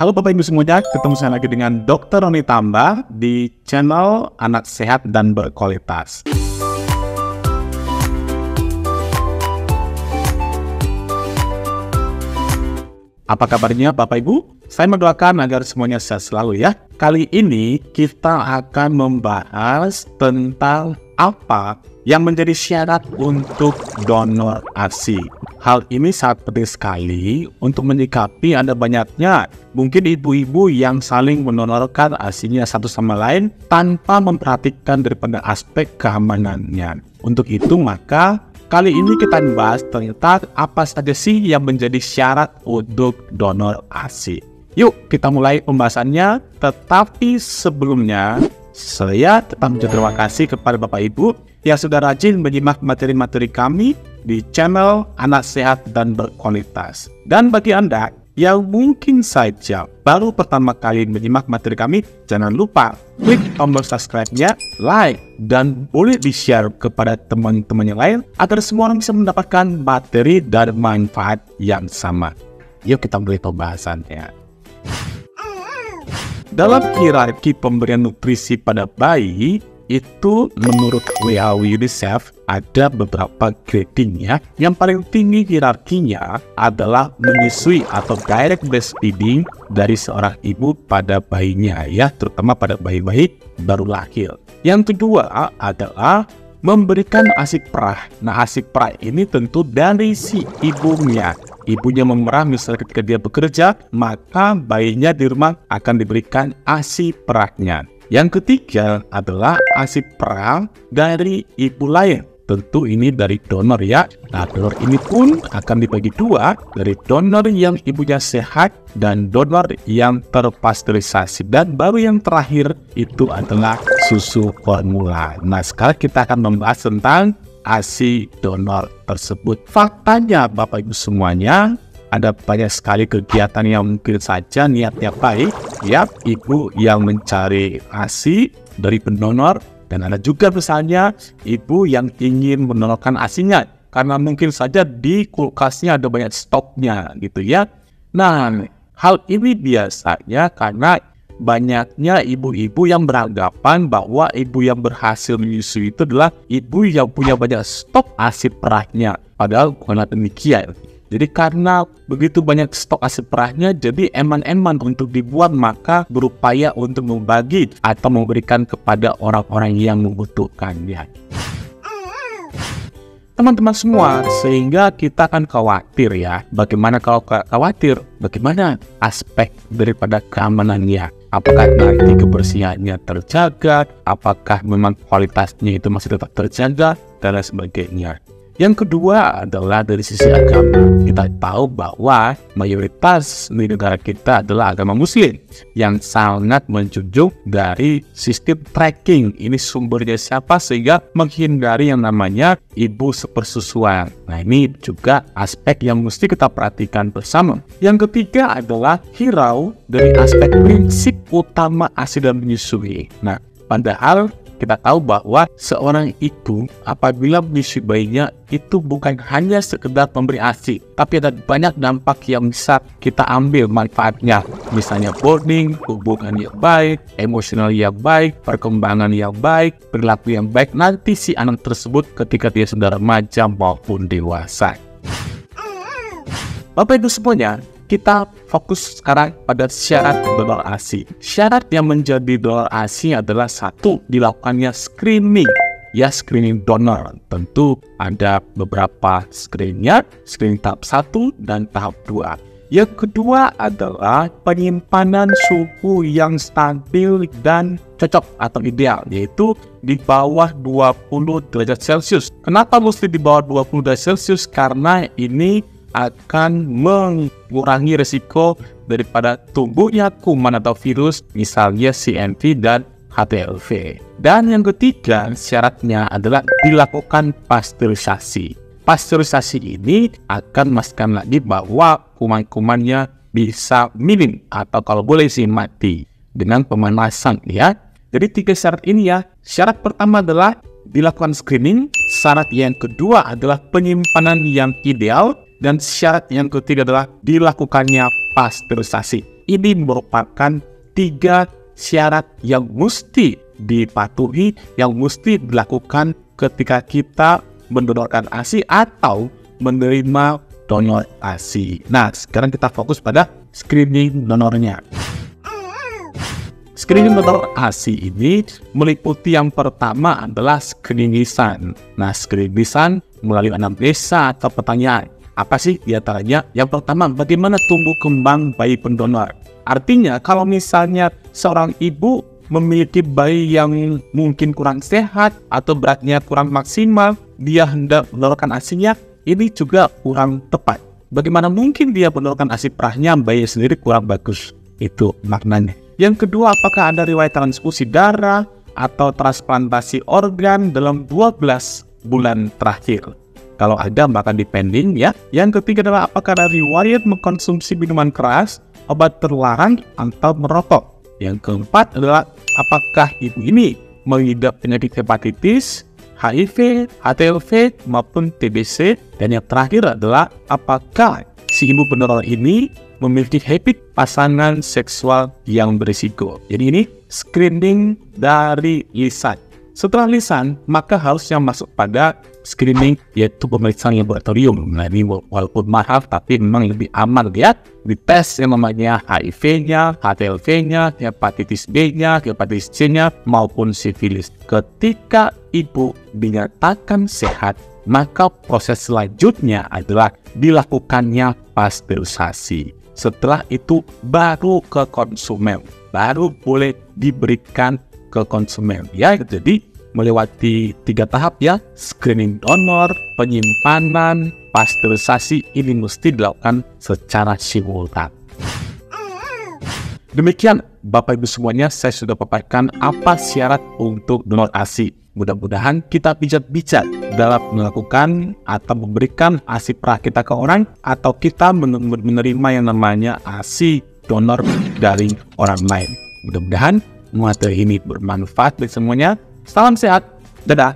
Halo Bapak Ibu semuanya, ketemu saya lagi dengan Dr. Roni Tamba di channel Anak Sehat dan Berkualitas. Apa kabarnya Bapak Ibu? Saya mendoakan agar semuanya sehat selalu ya. Kali ini kita akan membahas tentang apa yang menjadi syarat untuk donor ASI. Hal ini sangat penting sekali untuk menyikapi ada banyaknya mungkin ibu-ibu yang saling mendonorkan ASInya satu sama lain tanpa memperhatikan daripada aspek keamanannya. Untuk itu maka kali ini kita bahas tentang apa saja sih yang menjadi syarat untuk donor ASI. Yuk kita mulai pembahasannya, tetapi sebelumnya saya tetap berterima kasih kepada Bapak Ibu yang sudah rajin menyimak materi-materi kami di channel Anak Sehat dan Berkualitas. Dan bagi Anda yang mungkin saja baru pertama kali menyimak materi kami, jangan lupa klik tombol subscribe-nya, like, dan boleh di-share kepada teman-teman yang lain agar semua orang bisa mendapatkan materi dan manfaat yang sama. Yuk kita mulai pembahasannya. Dalam hierarki pemberian nutrisi pada bayi, itu menurut WHO UNICEF ada beberapa grading ya. Yang paling tinggi hierarkinya adalah menyusui atau direct breastfeeding dari seorang ibu pada bayinya ya, terutama pada bayi-bayi baru lahir. Yang kedua adalah memberikan ASI perah. Nah, ASI perah ini tentu dari si ibunya. Ibunya memerah misalnya ketika dia bekerja, maka bayinya di rumah akan diberikan ASI perahnya. Yang ketiga adalah ASI perah dari ibu lain. Tentu ini dari donor ya. Nah, donor ini pun akan dibagi dua, dari donor yang ibunya sehat dan donor yang terpasteurisasi. Dan baru yang terakhir itu adalah susu formula. Nah, sekarang kita akan membahas tentang ASI donor tersebut. Faktanya Bapak Ibu semuanya, ada banyak sekali kegiatan yang mungkin saja niatnya baik ya, ibu yang mencari ASI dari pendonor, dan ada juga misalnya ibu yang ingin mendonorkan ASInya karena mungkin saja di kulkasnya ada banyak stoknya gitu ya. Nah, hal ini biasanya karena banyaknya ibu-ibu yang beranggapan bahwa ibu yang berhasil menyusui itu adalah ibu yang punya banyak stok ASI perahnya, padahal bukan demikian. Jadi karena begitu banyak stok ASI perahnya, jadi eman-eman untuk dibuat, maka berupaya untuk membagi atau memberikan kepada orang-orang yang membutuhkannya. Teman-teman semua, sehingga kita akan khawatir ya. Bagaimana kalau khawatir? Bagaimana aspek daripada keamanannya? Apakah nanti kebersihannya terjaga? Apakah memang kualitasnya itu masih tetap terjaga? Dan lain sebagainya. Yang kedua adalah dari sisi agama. Kita tahu bahwa mayoritas di negara kita adalah agama Muslim yang sangat menjunjung dari sistem tracking. Ini sumbernya siapa, sehingga menghindari yang namanya ibu sepersusuan. Nah, ini juga aspek yang mesti kita perhatikan bersama. Yang ketiga adalah hirau dari aspek prinsip utama ASI dan menyusui. Nah, padahal kita tahu bahwa seorang ibu apabila menyusui bayinya itu bukan hanya sekedar memberi ASI, tapi ada banyak dampak yang bisa kita ambil manfaatnya. Misalnya bonding, hubungan yang baik, emosional yang baik, perkembangan yang baik, perilaku yang baik nanti si anak tersebut ketika dia sudah remaja maupun dewasa. Bapak Ibu semuanya, kita fokus sekarang pada syarat donor ASI. Syarat yang menjadi donor ASI adalah satu, dilakukannya screening. Ya, screening donor. Tentu ada beberapa screeningnya, screening tahap 1 dan tahap 2. Yang kedua adalah penyimpanan suhu yang stabil dan cocok atau ideal, yaitu di bawah 20 derajat Celcius. Kenapa mesti di bawah 20 derajat Celcius? Karena ini akan mengurangi risiko daripada tumbuhnya kuman atau virus, misalnya CMV dan HTLV. Dan yang ketiga, syaratnya adalah dilakukan pasteurisasi. Pasteurisasi ini akan memastikan lagi bahwa kuman-kumannya bisa minim atau kalau boleh sih mati dengan pemanasan ya. Jadi 3 syarat ini ya. Syarat pertama adalah dilakukan screening, syarat yang kedua adalah penyimpanan yang ideal, dan syarat yang ketiga adalah dilakukannya pasteurisasi. ini merupakan 3 syarat yang mesti dipatuhi, yang mesti dilakukan ketika kita mendonorkan ASI atau menerima donor ASI. Nah, sekarang kita fokus pada screening donornya. Screening donor ASI ini meliputi yang pertama adalah screening lisan. Nah, screening lisan melalui anamnesa atau pertanyaan. Apa sih diantaranya? Yang pertama, bagaimana tumbuh kembang bayi pendonor? Artinya, kalau misalnya seorang ibu memiliki bayi yang mungkin kurang sehat atau beratnya kurang maksimal, dia hendak mendonorkan ASI-nya, ini juga kurang tepat. Bagaimana mungkin dia mendonorkan ASI perahnya, bayi sendiri kurang bagus? Itu maknanya. Yang kedua, apakah ada riwayat transfusi darah atau transplantasi organ dalam 12 bulan terakhir? Kalau ada, maka dipending ya. Yang ketiga adalah apakah ada riwayat mengkonsumsi minuman keras, obat terlarang, atau merokok. Yang keempat adalah apakah ibu ini mengidap penyakit hepatitis, HIV, HTLV, maupun TBC. Dan yang terakhir adalah apakah si ibu pendonor ini memiliki habit pasangan seksual yang berisiko. Jadi ini screening dari lisan. Setelah lisan, maka harusnya masuk pada screening, yaitu pemeriksaan laboratorium. Nah, ini walaupun mahal, tapi memang lebih aman. Lihat, dites yang namanya HIV-nya, HTLV-nya, hepatitis B-nya, hepatitis C-nya, maupun sifilis. Ketika ibu dinyatakan sehat, maka proses selanjutnya adalah dilakukannya pasteurisasi. Setelah itu baru ke konsumen, baru boleh diberikan ke konsumen. Ya, jadi melewati 3 tahap ya, screening donor, penyimpanan, pasteurisasi, ini mesti dilakukan secara simultan. Demikian Bapak Ibu semuanya, saya sudah paparkan apa syarat untuk donor ASI. Mudah-mudahan kita bijak-bijak dalam melakukan atau memberikan ASI perah kita ke orang, atau kita menerima yang namanya ASI donor dari orang lain. Mudah-mudahan materi ini bermanfaat bagi semuanya. Salam sehat, dadah.